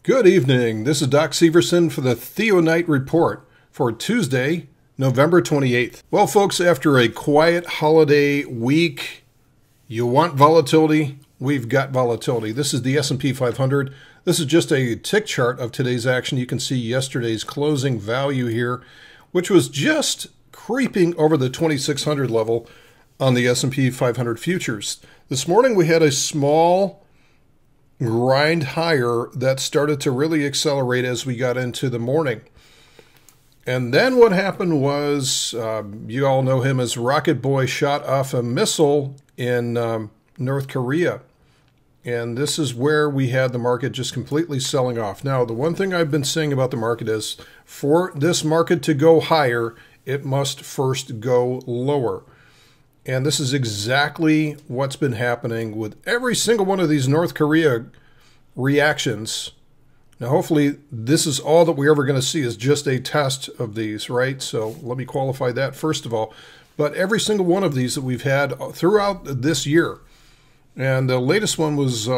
Good evening. This is Doc Severson for the TheoTrade report for Tuesday, November 28th. Well, folks, after a quiet holiday week, you want volatility? We've got volatility. This is the S&P 500. This is just a tick chart of today's action. You can see yesterday's closing value here, which was just creeping over the 2600 level on the S&P 500 futures. This morning we had a small grind higher that started to really accelerate as we got into the morning. And then what happened was, you all know him as Rocket Boy, shot off a missile in North Korea. And this is where we had the market just completely selling off. Now, the one thing I've been saying about the market is, for this market to go higher, it must first go lower. And this is exactly what's been happening with every single one of these North Korea reactions. Now, hopefully, this is all that we're ever going to see is just a test of these, right? So let me qualify that first of all. But every single one of these that we've had throughout this year, and the latest one was,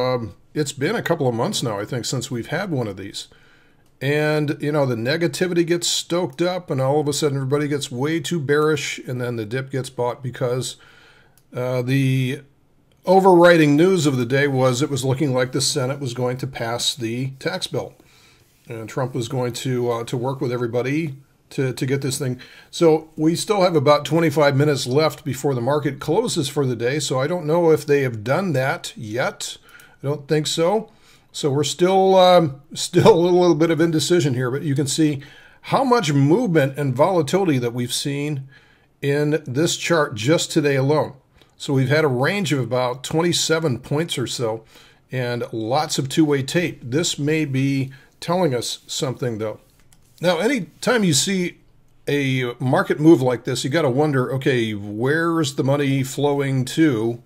it's been a couple of months now, I think, since we've had one of these. And, you know, the negativity gets stoked up and all of a sudden everybody gets way too bearish and then the dip gets bought because the overriding news of the day was it was looking like the Senate was going to pass the tax bill. And Trump was going to work with everybody to get this thing. So we still have about 25 minutes left before the market closes for the day. So I don't know if they have done that yet. I don't think so. So we're still a little bit of indecision here, but you can see how much movement and volatility that we've seen in this chart just today alone. So we've had a range of about 27 points or so and lots of two-way tape. This may be telling us something, though. Now, anytime you see a market move like this, you got to wonder, okay, where's the money flowing to?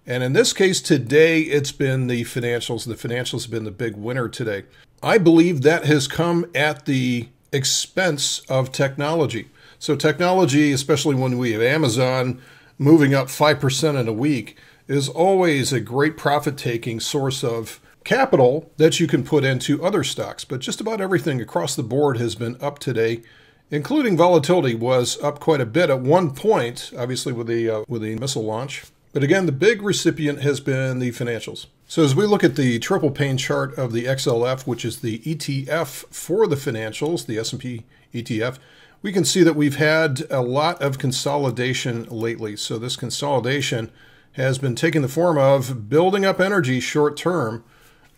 And in this case today, it's been the financials. The financials have been the big winner today. I believe that has come at the expense of technology. So technology, especially when we have Amazon moving up 5% in a week, is always a great profit-taking source of capital that you can put into other stocks. But just about everything across the board has been up today, including volatility was up quite a bit at one point, obviously with the missile launch. But again, the big recipient has been the financials. So as we look at the triple pane chart of the XLF, which is the ETF for the financials, the S&P ETF, we can see that we've had a lot of consolidation lately. So this consolidation has been taking the form of building up energy short term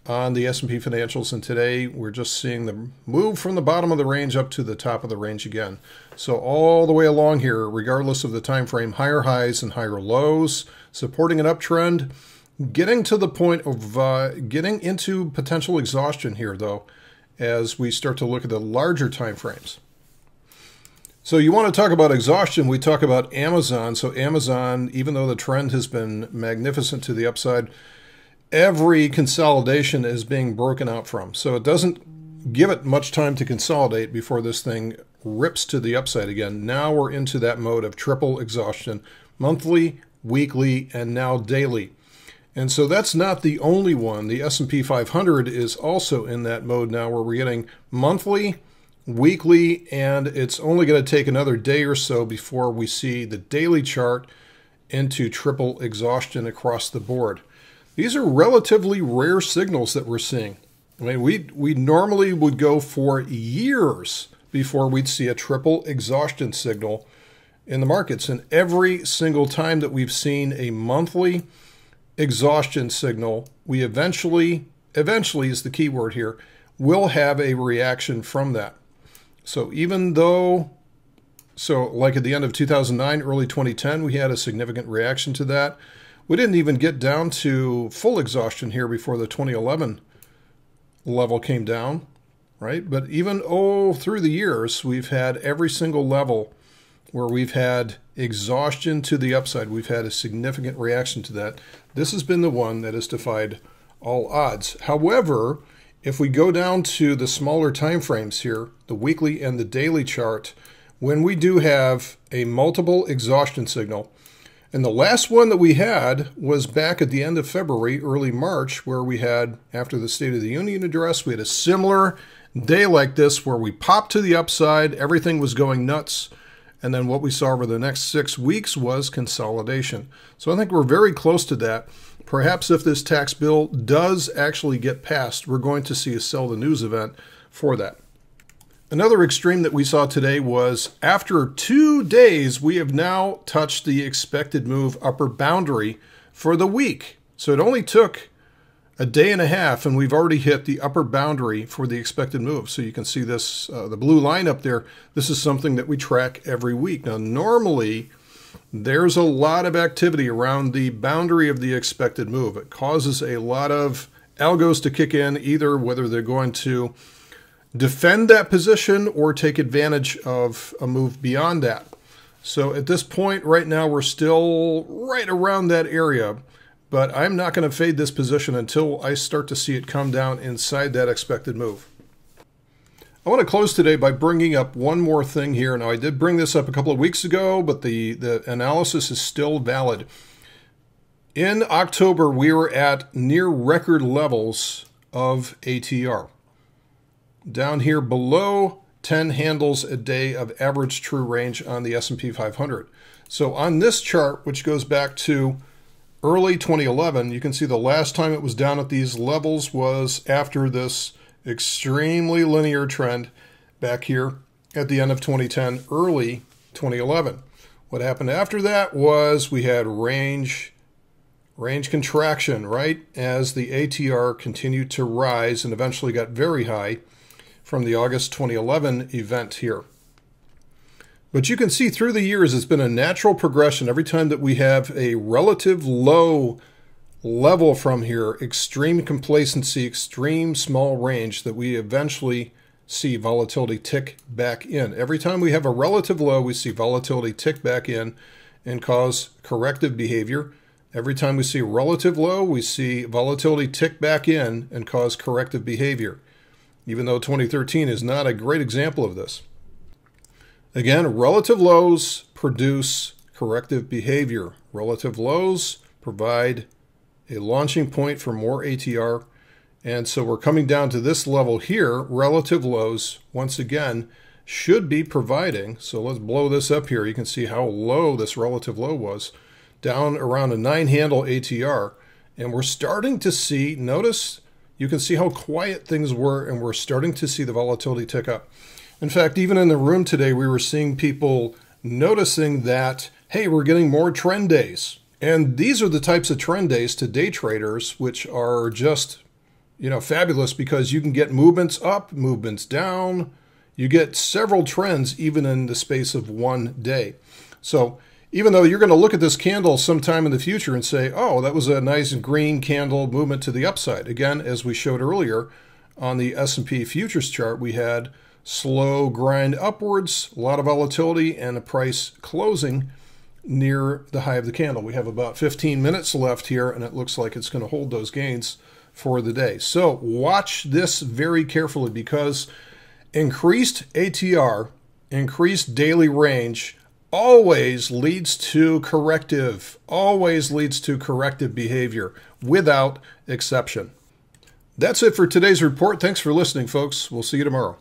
on the S&P financials. And today we're just seeing the move from the bottom of the range up to the top of the range again. So all the way along here, regardless of the time frame, higher highs and higher lows, supporting an uptrend, getting to the point of getting into potential exhaustion here, though, as we start to look at the larger time frames. So you want to talk about exhaustion, we talk about Amazon. So Amazon, even though the trend has been magnificent to the upside, every consolidation is being broken out from. So it doesn't give it much time to consolidate before this thing rips to the upside again. Now we're into that mode of triple exhaustion, monthly, weekly, and now daily. And so that's not the only one. The S&P 500 is also in that mode now where we're getting monthly, weekly, and it's only going to take another day or so before we see the daily chart into triple exhaustion across the board. These are relatively rare signals that we're seeing. I mean, we normally would go for years before we'd see a triple exhaustion signal in the markets. And every single time that we've seen a monthly exhaustion signal, we eventually is the key word here, will have a reaction from that. So even though, like at the end of 2009, early 2010, we had a significant reaction to that. We didn't even get down to full exhaustion here before the 2011 level came down, right? But even through the years, we've had every single level where we've had exhaustion to the upside. We've had a significant reaction to that. This has been the one that has defied all odds. However, if we go down to the smaller time frames here, the weekly and the daily chart, when we do have a multiple exhaustion signal, And the last one that we had was back at the end of February, early March, where we had, after the State of the Union address, we had a similar day like this where we popped to the upside, everything was going nuts, and then what we saw over the next 6 weeks was consolidation. So I think we're very close to that. Perhaps if this tax bill does actually get passed, we're going to see a sell the news event for that. Another extreme that we saw today was after 2 days, we have now touched the expected move upper boundary for the week. So it only took a day and a half, and we've already hit the upper boundary for the expected move. So you can see this, the blue line up there. This is something that we track every week. Now, normally, there's a lot of activity around the boundary of the expected move. It causes a lot of algos to kick in, either whether they're going to defend that position or take advantage of a move beyond that. So at this point right now, we're still right around that area, but I'm not going to fade this position until I start to see it come down inside that expected move. I want to close today by bringing up one more thing here. Now, I did bring this up a couple of weeks ago, but the analysis is still valid. In October, we were at near record levels of ATR. Down here below 10 handles a day of average true range on the S&P 500. So on this chart, which goes back to early 2011, you can see the last time it was down at these levels was after this extremely linear trend back here at the end of 2010, early 2011. What happened after that was we had range contraction, right? As the ATR continued to rise and eventually got very high from the August 2011 event here. But you can see through the years, it's been a natural progression. Every time that we have a relative low level from here, extreme complacency, extreme small range, that we eventually see volatility tick back in. Every time we have a relative low, we see volatility tick back in and cause corrective behavior. Every time we see a relative low, we see volatility tick back in and cause corrective behavior, even though 2013 is not a great example of this. Again, relative lows produce corrective behavior. Relative lows provide a launching point for more ATR. And so we're coming down to this level here. Relative lows, once again, should be providing. So let's blow this up here. You can see how low this relative low was, down around a 9-handle ATR. And we're starting to see, notice, you can see how quiet things were, and we're starting to see the volatility tick up. In fact, even in the room today, we were seeing people noticing that, hey, we're getting more trend days. And these are the types of trend days to day traders, which are just, fabulous, because you can get movements up, movements down. You get several trends even in the space of one day. So even though you're going to look at this candle sometime in the future and say, oh, that was a nice green candle movement to the upside. Again, as we showed earlier on the S&P futures chart, we had slow grind upwards, a lot of volatility, and a price closing near the high of the candle. We have about 15 minutes left here, and it looks like it's going to hold those gains for the day. So watch this very carefully, because increased ATR, increased daily range, always leads to corrective behavior without exception. That's it for today's report. Thanks for listening, folks. We'll see you tomorrow.